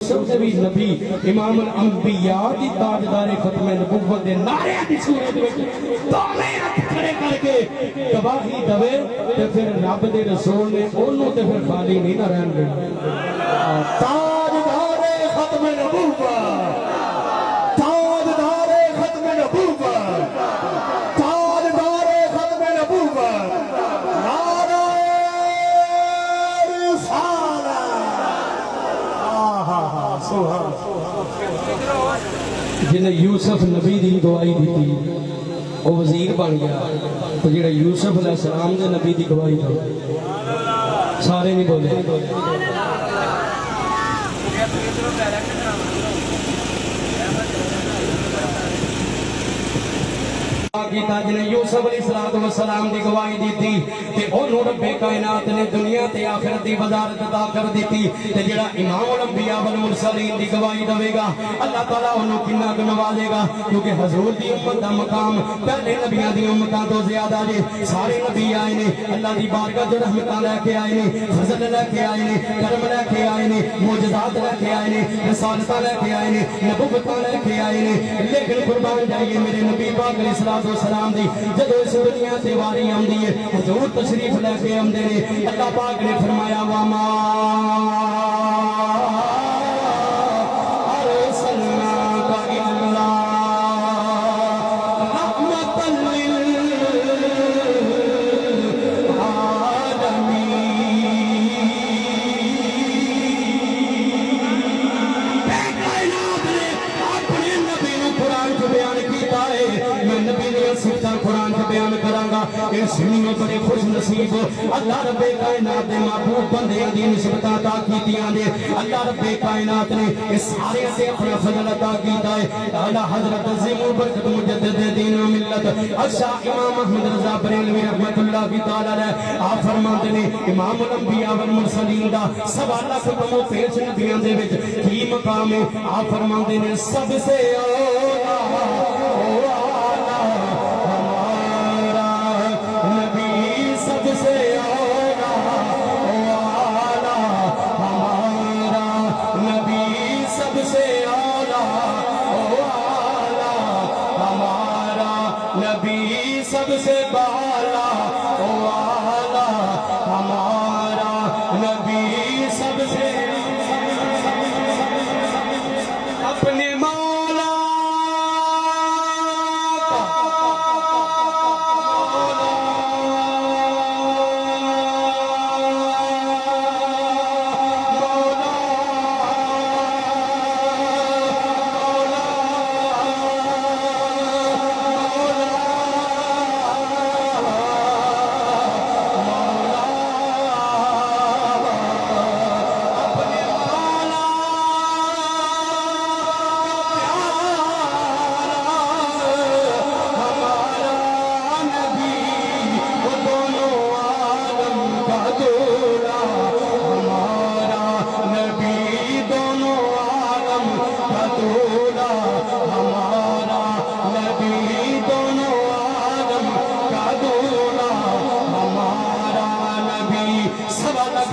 یوسف بھی نبی امام الانبیاء دی تاجدار ختم نبوت دے نعرے دی صورت وچ دوویں ہتھ کھڑے کر کے گواہی دے تے پھر رب دے رسول نے اونوں تے پھر خالی نہیں نہ رہن دینا تاجدار ختم نبوت تاجدار ختم نبوت تاجدار ختم نبوت نعرہ رسالت سبحان جنہیں یوسف نبی دی گواہی دیتی وہ وزیر بن گیا تو جڑا یوسف علیہ السلام دے نبی دی گواہی دی سارے نہیں بولے کیتا جنہیں یوسف علیہ السلام دی گواہی دیتی تے انہوں رب کائنات نے دنیا تے آخرت دی وزارت عطا کر دیتی تے جڑا امام الانبیاء والمرسلین دی گواہی دے گا اللہ تعالیٰ انہوں کنہ کو نوازے گا کیونکہ حضور دی امت دا مقام پہلے نبیاں دی امتاں تو زیادہ جے سارے نبی آئے نے اللہ دی بارگاہ جو رحمتاں لے کے آئے نے فضل لے کے آئے نے کرم لے کے آئے نے معجزات لے کے آئے نے رسالتاں لے کے آئے نے نبوتاں لے کے آئے نے لیکن قربان جائیے میرے نبی پاک علیہ السلام دی جدو اس دنیا سے واری آمدی ہے حضور تشریف لے کے آمدے نے اللہ پاک نے فرمایا وَمَا أَرْسَلْنَاكَ إِلَّا رَحْمَةً قرآن کے بیان کرانگا کہ سنیوں بڑے خوش نصیب اللہ رب کائنات نے محبوب بندے دی نسبت عطا کیتیاں دے اللہ رب کائنات نے اس سارے سے اپنا فضل عطا کیتا ہے اعلی حضرت عظیم برکت مجدد دین و ملت شاہ امام احمد رضا بریلوی رحمت اللہ کی تعالی علیہ آپ فرماتے نے امام الانبیاء والمرسلین دا سوا لاکھ کمو پیش نبیاں دے وچ کی مقام ہے آپ فرماتے نے سب سے سب سے بالا والا ہمارا نبی سب سے اپنے مولا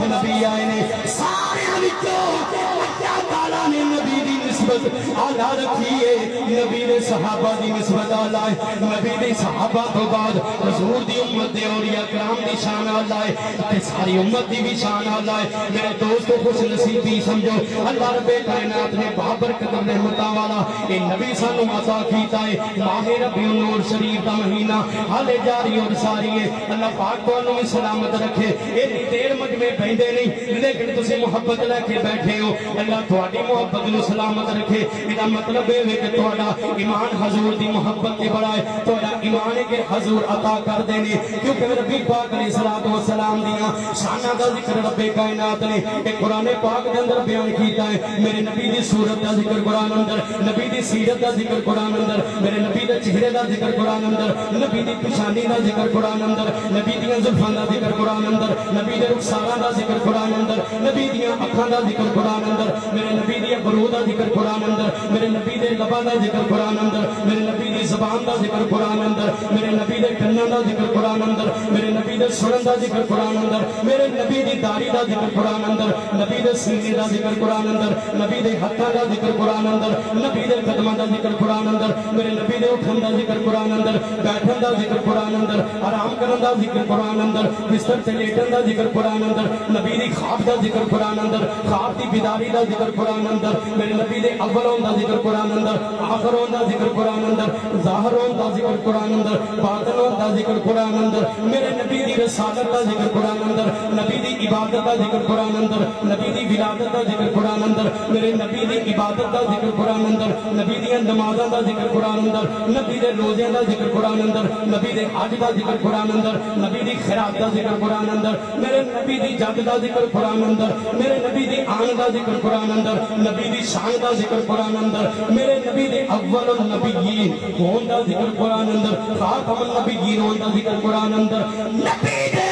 نبی آئے نے سارے اللہ تعالیٰ نے نبی دی نسبت آلہ رکھی ہے نبی نے صحابہ دی نسبت آلہ ہے نبی دی صحابہ تو بعد حضور دی امت دے اولیاء کرام دی شان آلہ ہے تے ساری امت دی بھی شان آلہ ہے میرے دوستو خوش نصیبی سمجھو اللہ رب کائنات نے بابرکت رحمتہ والا اے نبی سانو عطا کیتا ہے ماہ ربیع النور شریف دا مہینہ حالے جاری اور ساری ہے اللہ پاک تو انہوں میں سلامت رکھے اے دیر مجمع بہندے نہیں لیکن تسی محبت لے کے بیٹھے ہو اللہ تھوڑی محبت نو سلامت رکھے یہ مطلب ہے کہ تھوڑا ایمان حضور دی محبت کے بڑا ہے تھوڑا ایمان کے حضور عطا کر دینے کیونکہ ربی پاک علیہ السلام دیا شانہ دا ذکر رب کائنات نے ایک قرآن پاک دے اندر بیان کیتا ہے میرے نبی دی صورت دا ذکر قرآن اندر نبی دی سیرت دا ذکر قرآن اندر میرے نبی دے چہرے دا ذکر قرآن اندر نبی دی پیشانی دا ذکر قرآن اندر نبی دی زلفان دا ذکر قرآن اندر نبی دے رخسارا دا ذکر قرآن اندر نبی دی اکھاں دا ذکر قرآن اندر میرے نبی دی برو دا ذکر قرآن اندر میرے نبی دے لباں دا ذکر قرآن اندر میرے نبی دی زبان دا ذکر قرآن اندر میرے نبی دے کناں دا ذکر قرآن اندر میرے نبی دے سنن دا ذکر قرآن اندر میرے نبی دی داڑھی دا ذکر قرآن اندر نبی دے سینے دا ذکر قرآن اندر، نبی دے ہتھاں دا ذکر قرآن اندر، نبی دے قدماں دا ذکر قرآن اندر، میرے نبی دے اٹھن دا ذکر قرآن اندر، بیٹھن دا ذکر قرآن اندر، آرام کرن دا ذکر قرآن اندر، بستر تے لیٹن دا ذکر قرآن اندر، نبی دی خواب دا ذکر قرآن اندر، خواب دی بیداری دا ذکر قرآن اندر، میرے نبی دے اول ہون دا ذکر قرآن اندر، آخر ہون دا ذکر قرآن اندر، ظاہر ہون دا ذکر قرآن اندر، باطن ہون دا ذکر قرآن اندر، میرے نبی دی رسالت دا ذکر قرآن اندر، نبی دی عبادت دا ذکر قرآن اندر، نبی دی ولادت دا ذکر قرآن اندر، میرے نبی دی عبادت دا ذکر قرآن اندر، نبی دی نمازاں دا ذکر قرآن اندر، نبی دے روزے دا ذکر قرآن اندر، نبی دے حج دا ذکر قرآن اندر، نبی دی خیرات دا ذکر قرآن اندر، میرے نبی دی جد دا ذکر قرآن اندر، میرے نبی دی آن دا ذکر قرآن اندر، نبی دی شان دا ذکر قرآن اندر، میرے نبی دے اول النبیین ہون دا ذکر قرآن اندر، خاتم النبیین ہون دا ذکر قرآن اندر، نبی دے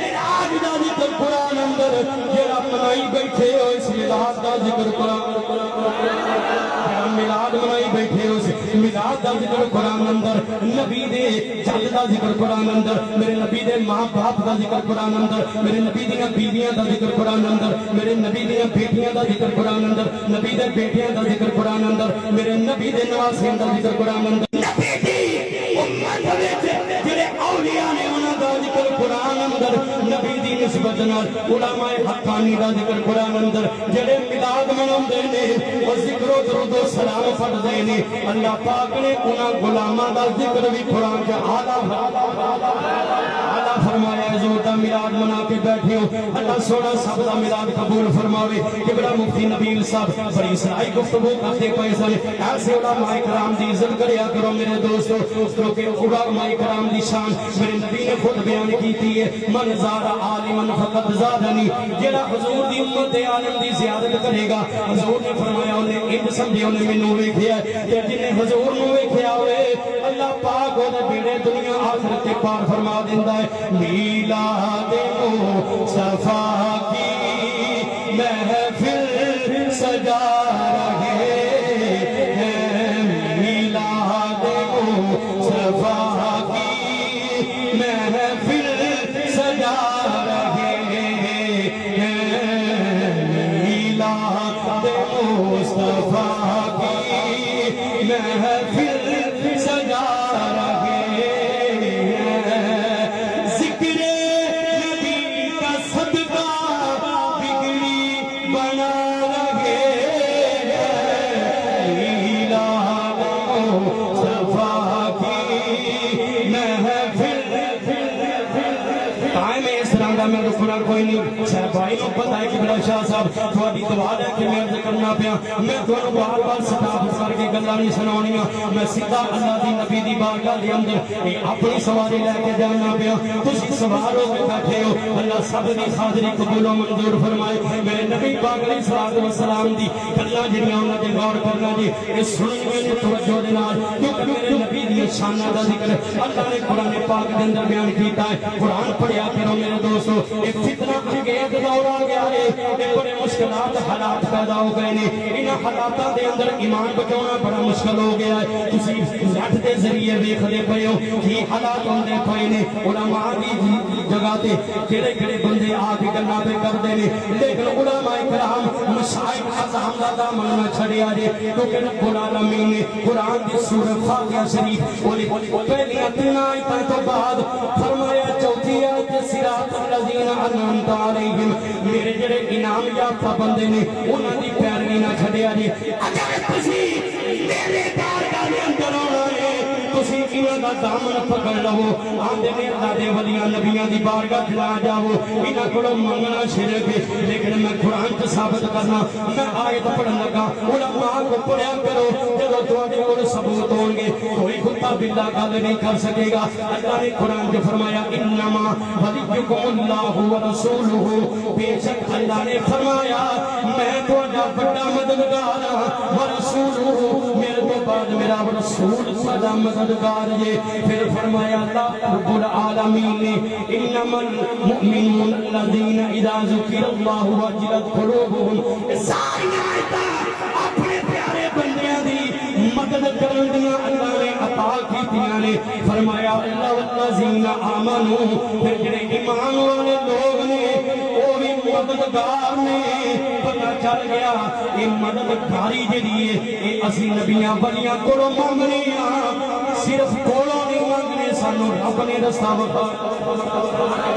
میراج دا ذکر قرآن اندر، جیڑا منائی بیٹھے ہو اس میلاد دا ذکر قرآن میلاد منائی بیٹھے ہو اس میلاد دا ذکر قرآن اندر، نبی دے جد دا ذکر قرآن اندر، میرے نبی دے ماں باپ دا ذکر قرآن اندر، میرے نبی دیاں بیویاں دا ذکر قرآن اندر، میرے نبی دیاں بیٹیاں دا ذکر قرآن اندر، نبی دے بیٹیاں دا ذکر قرآن اندر، میرے نبی دے نواسیاں دا ذکر قرآن اندر، نبی دی امت وچ جڑے اولیاء نے انہاں دا ذکر قرآن اندر، نبی دی نسبت نال علماء حقانی دا ذکر قرآن اندر، جڑے میلاد مناوندے نے او ذکر و درود و سلام پڑھدے نے، اللہ پاک نے انہاں غلاماں دا ذکر بھی قرآن کے اعلیٰ فرمایا ہے۔ حضور دا میلاد منا کے بیٹھے ہو، اللہ سونا سب دا میلاد قبول فرماوے۔ کہ بڑا مفتی نبیل صاحب بڑی سرائی گفتگو کرتے پئے سن، ایسے علماء کرام دی عزت کریا کرو میرے دوستو، کیونکہ علماء کرام دی شان میرے نبی نے خود بیان کیتی ہے، من زار عالما فقد زادنی، جڑا حضور دی امت عالم دی زیارت کرے گا، حضور نے فرمایا انہیں انج سمجھے انہیں مینوں ویکھیا ہے، تے جنہیں حضور نوں ویکھیا ہوئے اللہ پاک او دے بیڑے دنیا آخرت تے پار فرما دیندا ہے۔ میلاد مصطفیٰ کی محفل سجا رہے ہیں، میلاد مصطفیٰ کی محفل سجا رہے ہیں، میلاد مصطفیٰ کی محفل سجا رہے ہیں، ذکر نبی کا صدقہ بگڑی بنا رہے ہیں، میلاد مصطفیٰ کی محفل قائم ہے۔ اس طرح کا میں رکھنا کوئی نہیں، صاحب بھائی کو پتہ ہے کہ بڑا شاہ صاحب تھوڑی دعا لے کے میں عرض کرنا پیا، میں تھوڑا بار بار سٹاپ کر کے گلاں نہیں سناونیاں، میں سیدھا اللہ دی نبی دی بارگاہ دے اندر اپنی سواری لے کے جانا پیا، تسی سوار ہو کے بیٹھے ہو، اللہ سب دی حاضری قبول و منظور فرمائے۔ میرے نبی پاک علیہ الصلوۃ والسلام دی گلاں جڑیاں انہاں تے غور کرنا جی، اے سنن میں توجہ دے نال، کیونکہ میرے نبی دی شاناں دا ذکر اللہ نے قرآن پاک دے اندر بیان کیتا ہے۔ قرآن پڑھیا کرو میرے دوستو، ایک فتنہ انگیز دور آ گیا ہے، ایک بڑے مشکلات حالات پیدا ہو گئے نے، انہاں حالاتاں دے اندر ایمان بچانا بڑا مشکل ہو گیا ہے۔ تسی نیٹ دے ذریعے ویکھدے پئے ہو کہ حالات ہوندے پئے نے، علماء دی جگہ تے کہڑے کہڑے بندے آ کے گلاں پہ کردے نے، لیکن علماء کرام مشائخ اعظام دا دامن نہ چھڑیا جے، کیونکہ رب العالمین نے قرآن دی سورۃ فاتحہ شریف پہلی 3 آیتاں تو بعد فرمایا چوتھی آیت صراط الذین انعمت علیہم، میرے جڑے انعام یافتہ بندے نے انہاں دی پیروی نہ چھڈیا جی۔ اگر تسی میرے بارگاہ دے اندر آنا ہے، تسی انہاں دا دامن پکڑ لو، آندے نے اللہ دے ولیاں نبیاں دی بارگاہ چلا جاؤ، انہاں کولوں منگنا شرک ہے، لیکن میں قرآن تے ثابت کرنا، میں آیت پڑھن لگا، علماء کو پڑھیا کرو، جدوں تواڈے کول ثبوت ہون گے کوئی کتا بلا گل نہیں کر سکے گا۔ اللہ نے قرآن جو فرمایا انما ولیکم اللہ ورسولہ، بے شک اللہ نے فرمایا میں تہاڈا بڑا مددگار ہاں، ورسولہ میرے تو بعد میرا رسول سدا مددگار ہے۔ پھر فرمایا اللہ رب العالمین نے انما المؤمنون الذین اذا ذکر اللہ وجلت قلوبهم، ساری آیتاں اپنے پیارے بندیاں دی مدد کرن دیاں اللہ نے عطا کیتیاں نے۔ فرمایا اللہ والذین آمنوا، پھر جڑے ایمان والے لوگ نے وہ بھی مددگار نے پتہ چل گیا یہ مددگاری جڑی ہے یہ اسی نبیاں ولیاں کولوں منگنی صرف کولوں نہیں منگنے سانو رب نے رستہ بخایا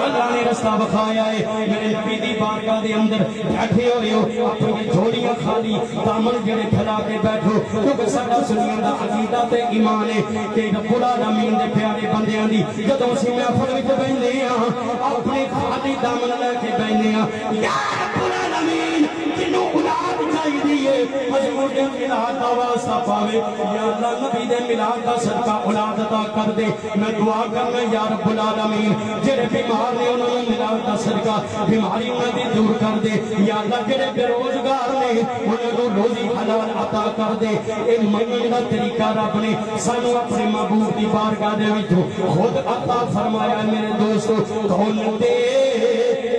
اللہ نے رستہ بخایا ہے میرے نبی دی بارگاہ دے اندر بیٹھے ہوئے ہو اپنی جھولیاں خالی دامن جڑے پھیلا کے بیٹھو کیونکہ ساڈا سنیاں دا عقیدہ تے ایمان ہے کہ رب العالمین دے پیارے بندیاں دی جدوں اسی محفل وچ بیٹھے ہاں اپنے خالی دامن لے کے بیٹھے ہاں یا رب العالمین جنوں اولاد چاہیے مجبور دے میلاد دا واسطہ پاوے یا اللہ نبی دے میلاد دا صدقہ اولاد عطا کر دے میں دعا کرنا یا رب العالمین جڑے بیمار نے انہاں نوں میلاد دا صدقہ بیماری انہاں دی دور کر دے یا اللہ جڑے بے روزگار نے انہاں نوں روزی حلال عطا کر دے اے منگن دا طریقہ رب نے سانو اپنے محبوب دی بارگاہ دے وچ خود عطا فرمایا میرے دوستو کون دے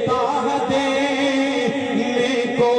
تاہ دے کو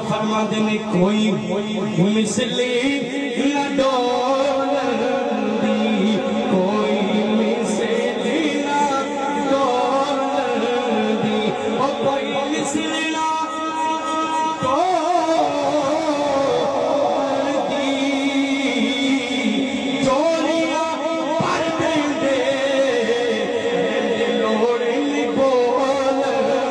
فرماتے میں کوئی مثلی نہ ڈولندی کوئی مثلی نہ ڈولندی اور کوئی مثلی نہ ڈولندی چولیاں پر دے لوڑے بولندی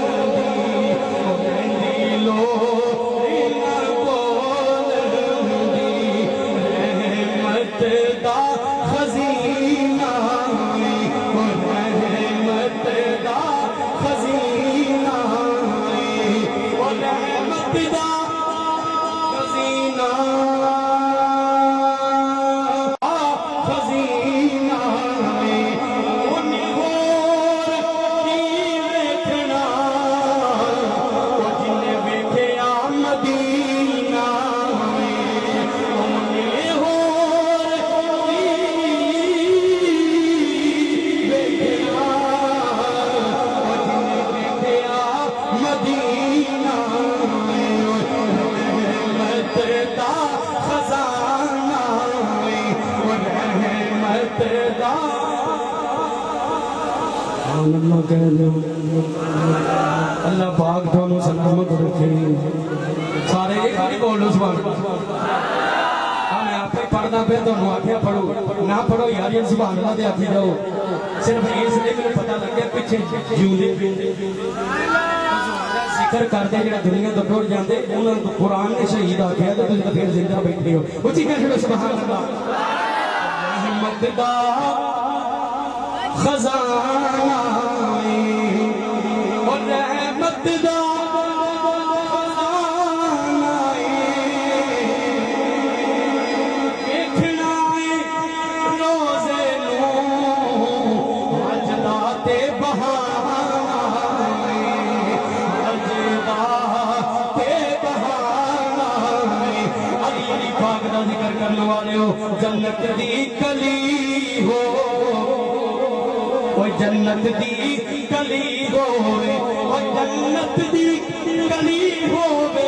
لو اللہ پاک دونوں سلامت رکھے سارے یہ کھالی بولو سبحان میں آپ پہ پڑھنا پہ دونوں آکھیا پڑھو نہ پڑھو یار یہ سبحان اللہ دے آکھی جاؤ صرف اس لئے میں پتہ لگیا پیچھے جیوندے ذکر کرتے جڑا دنیا تو ٹوٹ جاندے انہوں نے قرآن نے شہید آکھیا تو تجھے پھر زندہ بیٹھے ہو اچھی کہہ چھڑو سبحان اللہ رحمت دا خزانہ اور رحمت دا خزانہ دیکھنا روزے نو وجدہ تے بہانا وجدہ تے بہانا علی پاک دا ذکر کرنے والے ہو جنت دی کلی ہو جنت دی گلی ہوئے جنت دی گلی ہوئے